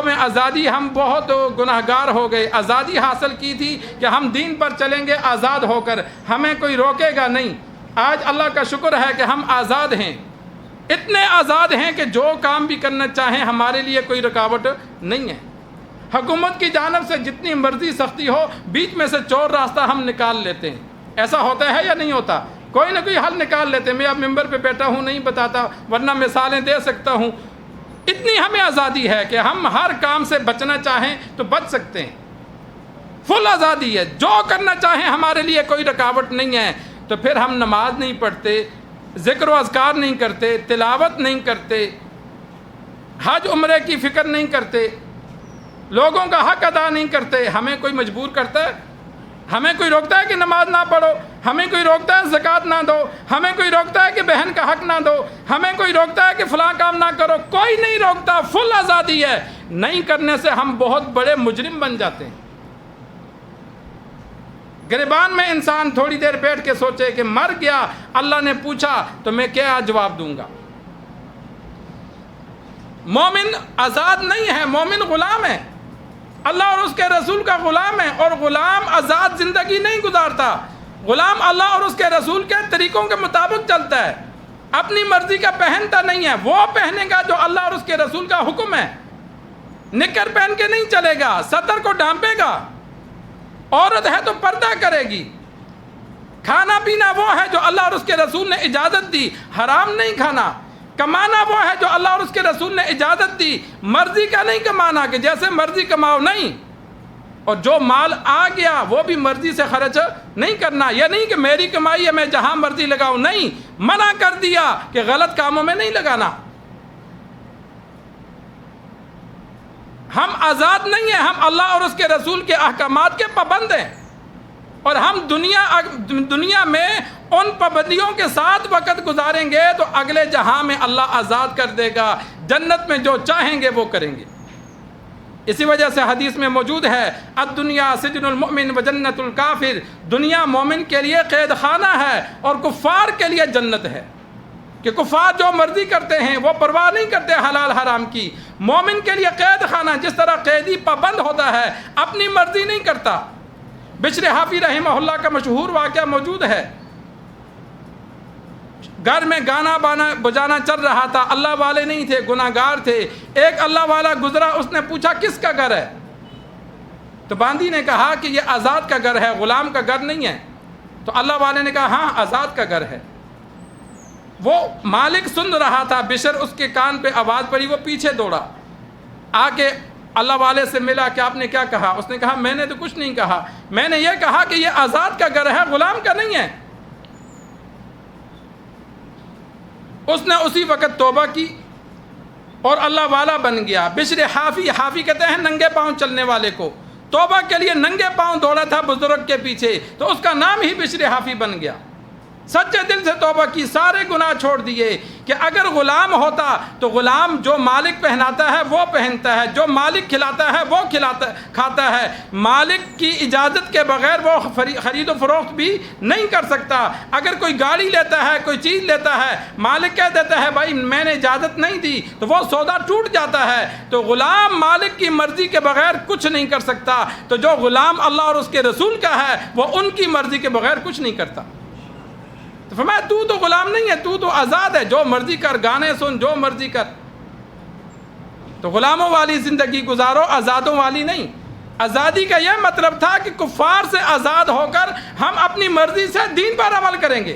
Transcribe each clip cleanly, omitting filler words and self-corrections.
میں آزادی ہم بہت گناہگار ہو گئے. آزادی حاصل کی تھی کہ ہم دین پر چلیں گے آزاد ہو کر, ہمیں کوئی روکے گا نہیں. آج اللہ کا شکر ہے کہ ہم آزاد ہیں, اتنے آزاد ہیں کہ جو کام بھی کرنا چاہیں ہمارے لیے کوئی رکاوٹ نہیں ہے. حکومت کی جانب سے جتنی مرضی سختی ہو, بیچ میں سے چور راستہ ہم نکال لیتے ہیں. ایسا ہوتا ہے یا نہیں ہوتا؟ کوئی نہ کوئی حل نکال لیتے ہیں. میں اب ممبر پہ بیٹھا ہوں نہیں بتاتا, ورنہ مثالیں دے سکتا ہوں. اتنی ہمیں آزادی ہے کہ ہم ہر کام سے بچنا چاہیں تو بچ سکتے ہیں. فل آزادی ہے, جو کرنا چاہیں ہمارے لیے کوئی رکاوٹ نہیں ہے. تو پھر ہم نماز نہیں پڑھتے, ذکر و اذکار نہیں کرتے, تلاوت نہیں کرتے, حج عمرے کی فکر نہیں کرتے, لوگوں کا حق ادا نہیں کرتے. ہمیں کوئی مجبور کرتا ہے؟ ہمیں کوئی روکتا ہے کہ نماز نہ پڑھو؟ ہمیں کوئی روکتا ہے زکوٰۃ نہ دو؟ ہمیں کوئی روکتا ہے کہ بہن کا حق نہ دو؟ ہمیں کوئی روکتا ہے کہ فلاں کام نہ کرو؟ کوئی نہیں روکتا, فل آزادی ہے. نہیں کرنے سے ہم بہت بڑے مجرم بن جاتے ہیں. گریبان میں انسان تھوڑی دیر بیٹھ کے سوچے کہ مر گیا, اللہ نے پوچھا تو میں کیا جواب دوں گا؟ مومن آزاد نہیں ہے, مومن غلام ہے, اللہ اور اس کے رسول کا غلام ہے. اور غلام آزاد زندگی نہیں گزارتا. غلام اللہ اور اس کے رسول کے طریقوں کے مطابق چلتا ہے, اپنی مرضی کا پہنتا نہیں ہے. وہ پہنے گا جو اللہ اور اس کے رسول کا حکم ہے. نکر پہن کے نہیں چلے گا, سطر کو ڈھانپے گا. عورت ہے تو پردہ کرے گی. کھانا پینا وہ ہے جو اللہ اور اس کے رسول نے اجازت دی, حرام نہیں کھانا. کمانا وہ ہے جو اللہ اور اس کے رسول نے اجازت دی, مرضی کا نہیں کمانا کہ جیسے مرضی کماؤ, نہیں. اور جو مال آ گیا وہ بھی مرضی سے خرچ نہیں کرنا. یہ نہیں کہ میری کمائی ہے میں جہاں مرضی لگاؤں, نہیں. منع کر دیا کہ غلط کاموں میں نہیں لگانا. ہم آزاد نہیں ہیں, ہم اللہ اور اس کے رسول کے احکامات کے پابند ہیں. اور ہم دنیا میں ان پابندیوں کے ساتھ وقت گزاریں گے تو اگلے جہاں میں اللہ آزاد کر دے گا. جنت میں جو چاہیں گے وہ کریں گے. اسی وجہ سے حدیث میں موجود ہے, الدنیا سجن المؤمن و جنت الکافر. دنیا مومن کے لیے قید خانہ ہے اور کفار کے لیے جنت ہے. کہ کفار جو مرضی کرتے ہیں, وہ پرواہ نہیں کرتے حلال حرام کی. مومن کے لیے قید خانہ, جس طرح قیدی پابند ہوتا ہے, اپنی مرضی نہیں کرتا. بشر حافی رحمہ اللہ کا مشہور واقعہ موجود ہے. گھر میں گانا بجانا چل رہا تھا, اللہ والے نہیں تھے, گناہ گار تھے. ایک اللہ والا گزرا, اس نے پوچھا کس کا گھر ہے؟ تو باندی نے کہا کہ یہ آزاد کا گھر ہے, غلام کا گھر نہیں ہے. تو اللہ والے نے کہا ہاں آزاد کا گھر ہے. وہ مالک سن رہا تھا, بشر اس کے کان پہ آواز پڑی, وہ پیچھے دوڑا, آ کے اللہ والے سے ملا کہ آپ نے کیا کہا؟ اس نے کہا میں نے تو کچھ نہیں کہا, میں نے یہ کہا کہ یہ آزاد کا گھر ہے, غلام کا نہیں ہے. اس نے اسی وقت توبہ کی اور اللہ والا بن گیا. بشر حافی کہتے ہیں ننگے پاؤں چلنے والے کو. توبہ کے لیے ننگے پاؤں دوڑا تھا بزرگ کے پیچھے, تو اس کا نام ہی بشر حافی بن گیا. سچے دل سے توبہ کی, سارے گناہ چھوڑ دیے. کہ اگر غلام ہوتا تو غلام جو مالک پہناتا ہے وہ پہنتا ہے, جو مالک کھلاتا ہے وہ کھاتا ہے. مالک کی اجازت کے بغیر وہ خرید و فروخت بھی نہیں کر سکتا. اگر کوئی گاڑی لیتا ہے, کوئی چیز لیتا ہے, مالک کہہ دیتا ہے بھائی میں نے اجازت نہیں دی, تو وہ سودا ٹوٹ جاتا ہے. تو غلام مالک کی مرضی کے بغیر کچھ نہیں کر سکتا. تو جو غلام اللہ اور اس کے رسول کا ہے وہ ان کی مرضی کے بغیر کچھ نہیں کرتا. تو فرمایا تو غلام نہیں ہے, تو آزاد ہے, جو مرضی کر, گانے سن, جو مرضی کر. تو غلاموں والی زندگی گزارو, آزادوں والی نہیں. آزادی کا یہ مطلب تھا کہ کفار سے آزاد ہو کر ہم اپنی مرضی سے دین پر عمل کریں گے.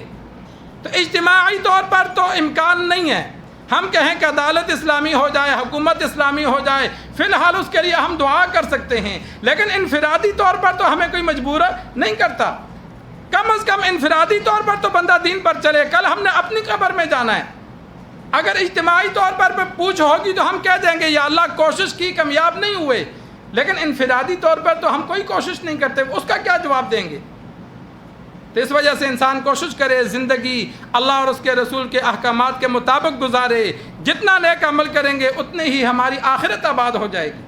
تو اجتماعی طور پر تو امکان نہیں ہے. ہم کہیں کہ عدالت اسلامی ہو جائے, حکومت اسلامی ہو جائے, فی الحال اس کے لیے ہم دعا کر سکتے ہیں, لیکن انفرادی طور پر تو ہمیں کوئی مجبور نہیں کرتا. کم از کم انفرادی طور پر تو بندہ دین پر چلے. کل ہم نے اپنی قبر میں جانا ہے. اگر اجتماعی طور پر پوچھ ہوگی تو ہم کہہ دیں گے یا اللہ کوشش کی, کامیاب نہیں ہوئے. لیکن انفرادی طور پر تو ہم کوئی کوشش نہیں کرتے, اس کا کیا جواب دیں گے؟ تو اس وجہ سے انسان کوشش کرے زندگی اللہ اور اس کے رسول کے احکامات کے مطابق گزارے. جتنا نیک عمل کریں گے اتنے ہی ہماری آخرت آباد ہو جائے گی.